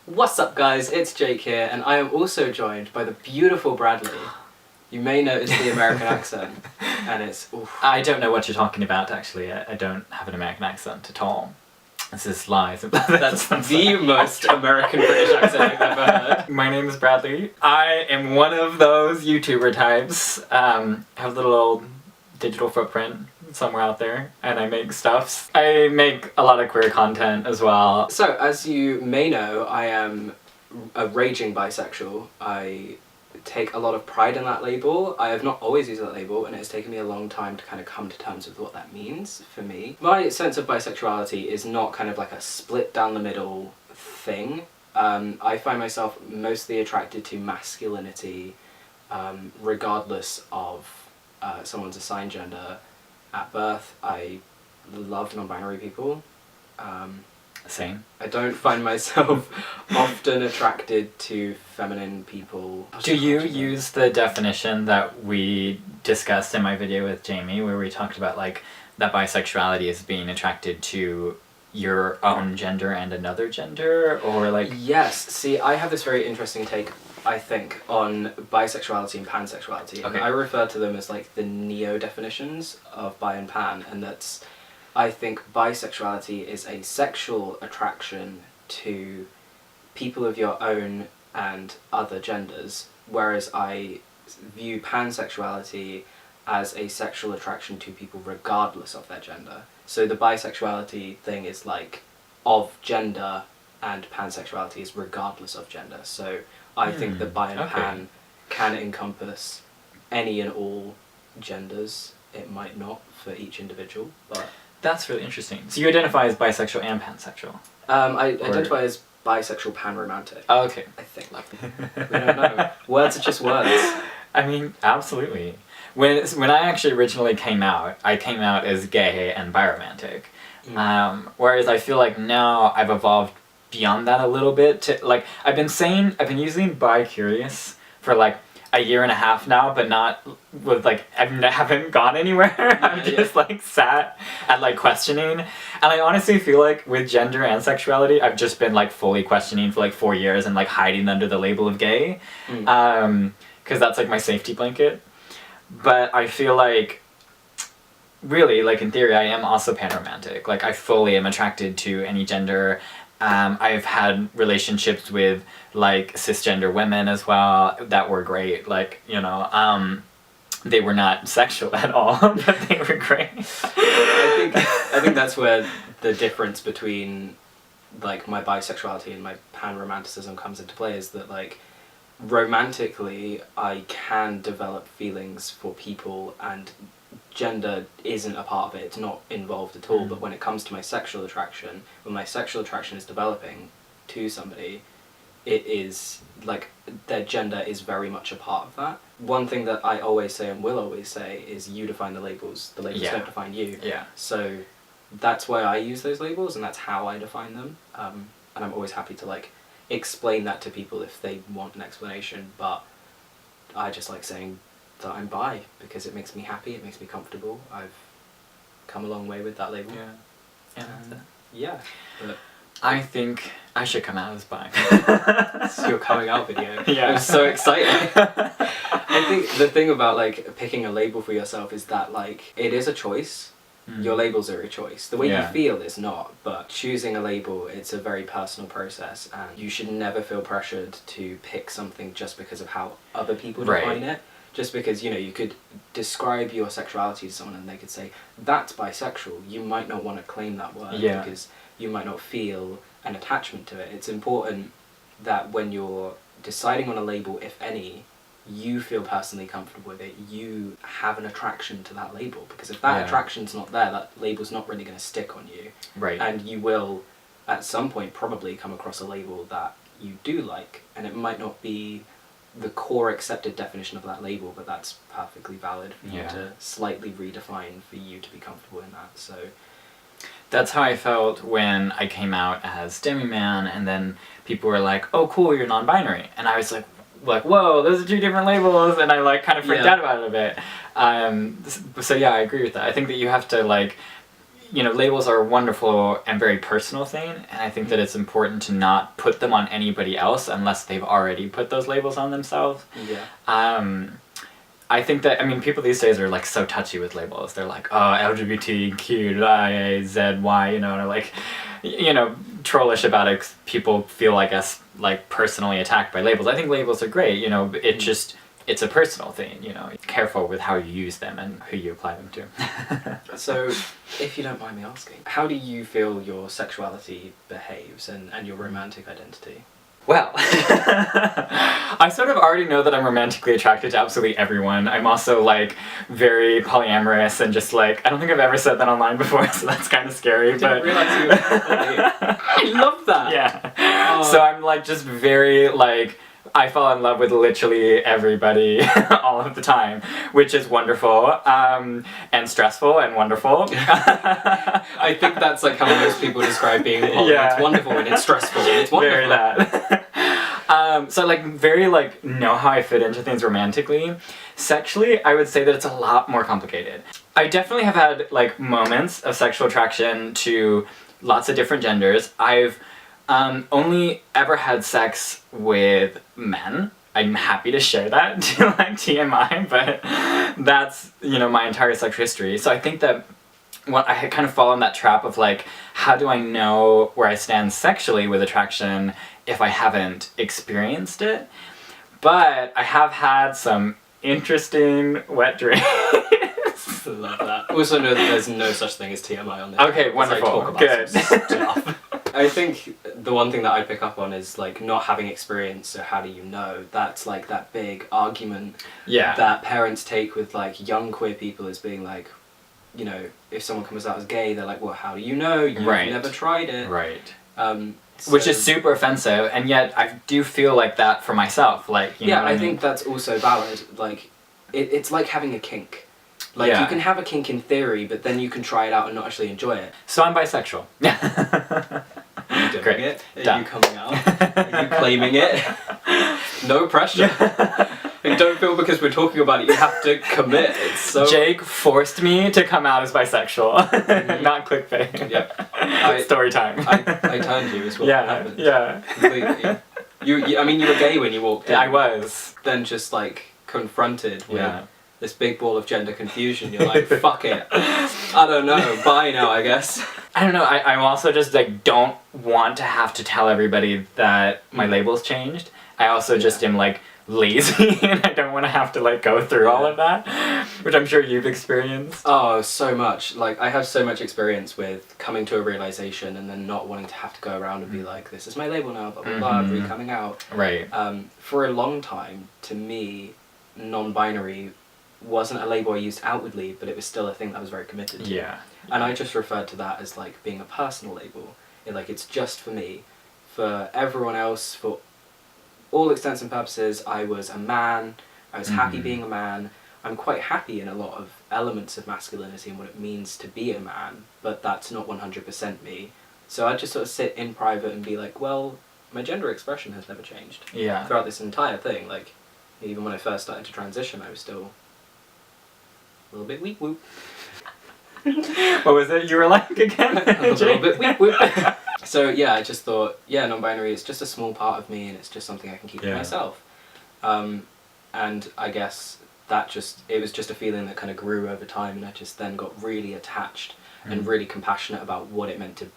What's up guys, it's Jake here, and I am also joined by the beautiful Bradley. You may notice the American accent, and it's... oof. I don't know what you're talking about, actually. I don't have an American accent at all. This is lies. That's the most American British accent I've ever heard. My name is Bradley. I am one of those YouTuber types. I have a little old digital footprint somewhere out there, and I make stuffs. I make a lot of queer content as well. So, as you may know, I am a raging bisexual. I take a lot of pride in that label. I have not always used that label, and it's taken me a long time to kind of come to terms with what that means for me. My sense of bisexuality is not kind of like a split down the middle thing. I find myself mostly attracted to masculinity, regardless of someone's assigned gender. At birth, I love non-binary people. Same. I don't find myself often attracted to feminine people. Do you use the definition that we discussed in my video with Jamie, where we talked about like that bisexuality is being attracted to your own gender and another gender, or like... Yes, see, I have this very interesting take, I think, on bisexuality and pansexuality. Okay. And I refer to them as like the neo-definitions of bi and pan, and that's... I think bisexuality is a sexual attraction to people of your own and other genders, whereas I view pansexuality as a sexual attraction to people regardless of their gender. So the bisexuality thing is like of gender, and pansexuality is regardless of gender. So I think that bi and pan can encompass any and all genders. It might not for each individual, but... That's really interesting. So you identify as bisexual and pansexual? I identify as bisexual pan-romantic. Oh, okay. I think. We don't know. Words are just words. I mean, absolutely. When I actually originally came out, I came out as gay and biromantic. Whereas I feel like now I've evolved beyond that a little bit to, like, I've been using Bicurious for like a year and a half now, but not with like, I haven't gone anywhere. I've just like sat and like questioning, and I honestly feel like with gender and sexuality I've just been like fully questioning for like 4 years and like hiding under the label of gay, because that's like my safety blanket. But I feel like really, like in theory, I am also panromantic. Like I fully am attracted to any gender. I've had relationships with like cisgender women as well that were great. Like, you know, they were not sexual at all, but they were great. I think that's where the difference between like my bisexuality and my pan-romanticism comes into play, is that like romantically I can develop feelings for people and gender isn't a part of it, it's not involved at all. But when it comes to my sexual attraction, when my sexual attraction is developing to somebody, it is like their gender is very much a part of that. One thing that I always say and will always say is you define the labels don't define you. So that's why I use those labels and that's how I define them, and I'm always happy to like explain that to people if they want an explanation, but I just like saying that I'm bi because it makes me happy, it makes me comfortable. I've come a long way with that label. Yeah. But I think I should come out as bi. it's your coming out video. Yeah. I'm so excited. I think the thing about like picking a label for yourself is that like it is a choice. Your labels are a choice. The way you feel is not, but choosing a label, it's a very personal process, and you should never feel pressured to pick something just because of how other people define it. Just because, you know, you could describe your sexuality to someone and they could say, that's bisexual. You might not want to claim that word because you might not feel an attachment to it. It's important that when you're deciding on a label, if any, you feel personally comfortable with it. You have an attraction to that label, because if that attraction's not there, that label's not really going to stick on you. And you will, at some point, probably come across a label that you do like, and it might not be the core accepted definition of that label, but that's perfectly valid for you to slightly redefine for you to be comfortable in that. So that's how I felt when I came out as demi-man, and then people were like, oh cool, you're non-binary, and I was like whoa, those are two different labels, and I like kind of freaked out about it a bit. So yeah, I agree with that. I think that you have to like you know, labels are a wonderful and very personal thing, and I think that it's important to not put them on anybody else unless they've already put those labels on themselves. Yeah. I think that, I mean, people these days are like so touchy with labels. They're like, oh, LGBTQ, IAZY, you know, and are like, you know, trollish about it. People feel, I guess, like personally attacked by labels. I think labels are great, you know, it just, it's a personal thing, you know. Careful with how you use them and who you apply them to. So, if you don't mind me asking, how do you feel your sexuality behaves and your romantic identity? Well, I sort of already know that I'm romantically attracted to absolutely everyone. I'm also, like, very polyamorous and just, like, I don't think I've ever said that online before, so that's kind of scary, I didn't realize you were I love that! Yeah. Oh. So I'm, like, just very, like, I fall in love with literally everybody all of the time, which is wonderful, and stressful and wonderful. I think that's like how most people describe being poly. Yeah. It's wonderful and it's stressful and it's wonderful. Very that. So like very like know how I fit into things romantically. Sexually, I would say that it's a lot more complicated. I definitely have had like moments of sexual attraction to lots of different genders. I've only ever had sex with men. I'm happy to share that to like TMI, but that's, you know, my entire sexual history. So I think that what I kind of fall in that trap of like, how do I know where I stand sexually with attraction if I haven't experienced it? But I have had some interesting wet dreams. I love that. Also know that there's no such thing as TMI on this. Okay, wonderful. Talk about good. Stuff. I think the one thing that I pick up on is like not having experience, so how do you know? That's like that big argument that parents take with like young queer people as being like, you know, if someone comes out as gay, they're like, well, how do you know? You've never tried it. Right. So, which is super offensive, and yet I do feel like that for myself. Like, you know what I mean? think that's also valid. Like, it's like having a kink. Like, you can have a kink in theory, but then you can try it out and not actually enjoy it. So I'm bisexual. Are you doing Great. it? Are Done. you coming out? Are you claiming it? No pressure. And don't feel because we're talking about it you have to commit. It's so... Jake forced me to come out as bisexual. Not clickbait. Yeah. Story time. I turned you is what happened. Yeah. Completely. I mean, you were gay when you walked in. I was. Then just like confronted with this big ball of gender confusion. You're like, fuck it. I don't know. Bye now, I guess. I don't know. I'm also just like don't want to have to tell everybody that my label's changed. I also just am like lazy and I don't want to have to like go through all of that, which I'm sure you've experienced. Oh, so much. Like I have so much experience with coming to a realization and then not wanting to have to go around and be like, this is my label now, blah blah blah, re-coming out. Right. For a long time, to me, non-binary wasn't a label I used outwardly, but it was still a thing that I was very committed to. Yeah. And I just referred to that as like being a personal label. It's just for me. For everyone else, for all extents and purposes, I was a man. I was happy being a man. I'm quite happy in a lot of elements of masculinity and what it means to be a man, but that's not 100% me. So I just sort of sit in private and be like, well, my gender expression has never changed. Yeah. Throughout this entire thing, like, even when I first started to transition, I was still a little bit weep whoop. What was it you were like again? A little bit weep whoop. So yeah, I just thought, non-binary is just a small part of me and it's just something I can keep to myself. And I guess it was just a feeling that kind of grew over time, and I just then got really attached and really compassionate about what it meant to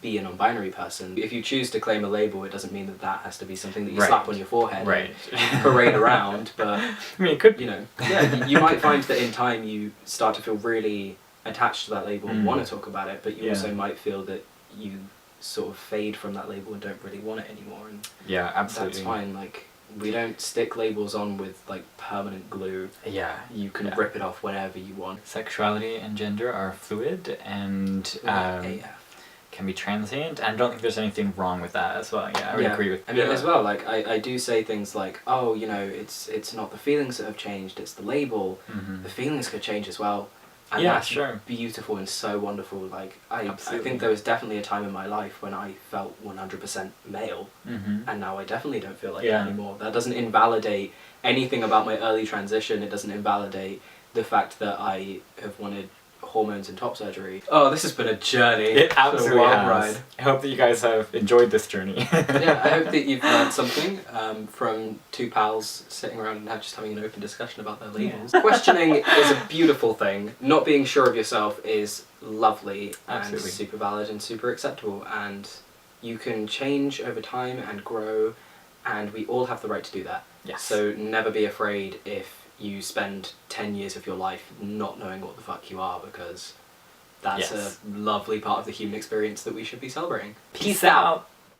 be a non-binary person. If you choose to claim a label, it doesn't mean that has to be something that you slap on your forehead and parade around, but I mean, it could, you know, you might find that in time you start to feel really attached to that label and want to talk about it, but you also might feel that you sort of fade from that label and don't really want it anymore, and absolutely. that's fine. Like, we don't stick labels on with like permanent glue. You can rip it off whenever you want. Sexuality and gender are fluid and can be transient, and I don't think there's anything wrong with that as well. I would agree with I mean, as well, like I do say things like, oh, you know, it's not the feelings that have changed, it's the label. The feelings could change as well. And that's beautiful and so wonderful. Like I think there was definitely a time in my life when I felt 100% male, and now I definitely don't feel like that anymore. That doesn't invalidate anything about my early transition. It doesn't invalidate the fact that I have wanted hormones and top surgery. Oh, this has been a journey. It absolutely wild has. ride. I hope that you guys have enjoyed this journey. Yeah, I hope that you've learned something from two pals sitting around and just having an open discussion about their labels. Yeah. Questioning is a beautiful thing. Not being sure of yourself is lovely and super valid and super acceptable, and you can change over time and grow, and we all have the right to do that. Yes. So never be afraid if you spend 10 years of your life not knowing what the fuck you are, because that's a lovely part of the human experience that we should be celebrating. Peace out.